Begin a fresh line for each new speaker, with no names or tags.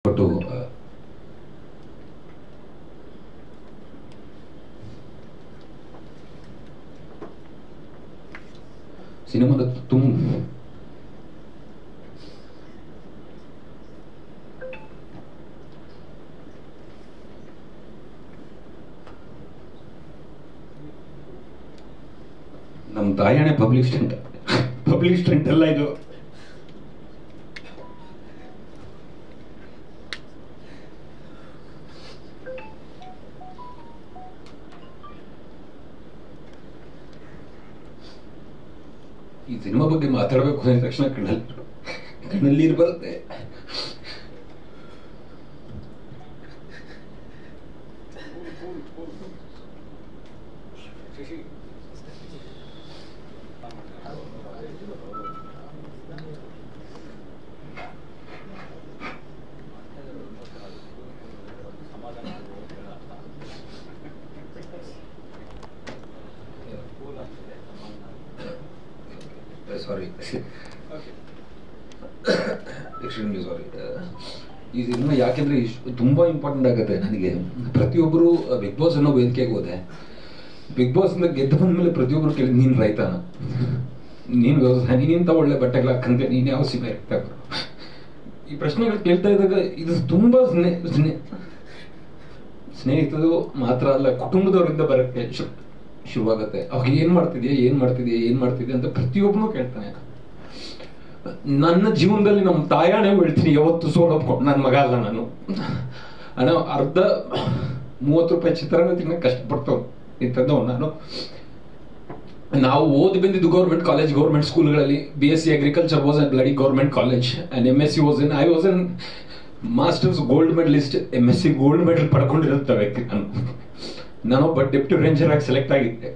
ಕೊಟ್ಟು ಸಿನಿಮಾದ ನಮ್ಮ ತಾಯಣೆ ಪಬ್ಲಿಕ್ ಸ್ಟಂಟ್ ಅಲ್ಲ ಇದು. ಈ ಸಿನಿಮಾ ಬಗ್ಗೆ ಮಾತಾಡಬೇಕು ಅಂದ ತಕ್ಷಣ ಕಣ್ಣಲ್ಲಿ ಬರುತ್ತೆ. ಸಾರಿ, ಎಕ್ಸ್ಟ್ರೀಮ್ಲಿ ಸಾರಿ. ಈ ಸಿನಿಮಾ ಯಾಕೆಂದ್ರೆ ತುಂಬಾ ಇಂಪಾರ್ಟೆಂಟ್ ಆಗುತ್ತೆ ನನಗೆ. ಪ್ರತಿಯೊಬ್ಬರು ಬಿಗ್ ಬಾಸ್ ಅನ್ನೋ ವೇದಿಕೆಗೆ ಹೋದೆ. ಬಿಗ್ ಬಾಸ್ ಇಂದ ಗೆದ್ದು ಬಂದ್ಮೇಲೆ ಪ್ರತಿಯೊಬ್ಬರು ಕೇಳಿ, ನೀನ್ ರೈತಾನ, ನೀನ್ ವ್ಯವಸಾಯ, ನೀನಿಂತ ಒಳ್ಳೆ ಬಟ್ಟೆಗಳು ಹಾಕಂತೆ, ನೀನ್ ಯಾವ ಸೀಮೆ ಇರ್ತಾ ಈ ಪ್ರಶ್ನೆಗಳು ಕೇಳ್ತಾ ಇದ್ದಾಗ ಇದು ತುಂಬಾ ಸ್ನೇಹಿತರು ಮಾತ್ರ ಅಲ್ಲ, ಕುಟುಂಬದವರಿಂದ ಬರಕ್ಕೆ ಶುರುವಾಗತ್ತೆ. ಅವಾಗ ಏನ್ ಮಾಡ್ತಿದ್ಯಾ ಅಂತ ಪ್ರತಿಯೊಬ್ಬನು ಕೇಳ್ತಾನೆ. ನನ್ನ ಜೀವನದಲ್ಲಿ ನಮ್ಮ ತಾಯಾಣೆ ಹೇಳ್ತೀನಿ, ಯಾವತ್ತು ಸೋಲೊಪ್ಕೊಂಡು ನನ್ನ ಮಗ ಅಲ್ಲ ನಾನು. ಅನ್ನೋ 30 ರೂಪಾಯಿ ಚಿತ್ರಾನ್ನ ತಿನ್ನಕ್ಕೆ ಕಷ್ಟಪಡ್ತವ್ ಇಂಥದ್ದವ್ ನಾನು. ನಾವು ಓದಿ ಬಂದಿದ್ದು ಗೌರ್ಮೆಂಟ್ ಕಾಲೇಜ್, ಗೌರ್ಮೆಂಟ್ ಸ್ಕೂಲ್ಗಳಲ್ಲಿ. BSc agriculture was in bloody government college and MSc I was in masters gold medalist. MSc gold medal ಪಡ್ಕೊಂಡಿರುತ್ತ ವ್ಯಕ್ತಿ ನಾನೊಬ್ಬ ಡೆಪ್ಟಿ ರೇಂಜರ್ ಆಗಿ ಸೆಲೆಕ್ಟ್ ಆಗಿದ್ದೆ.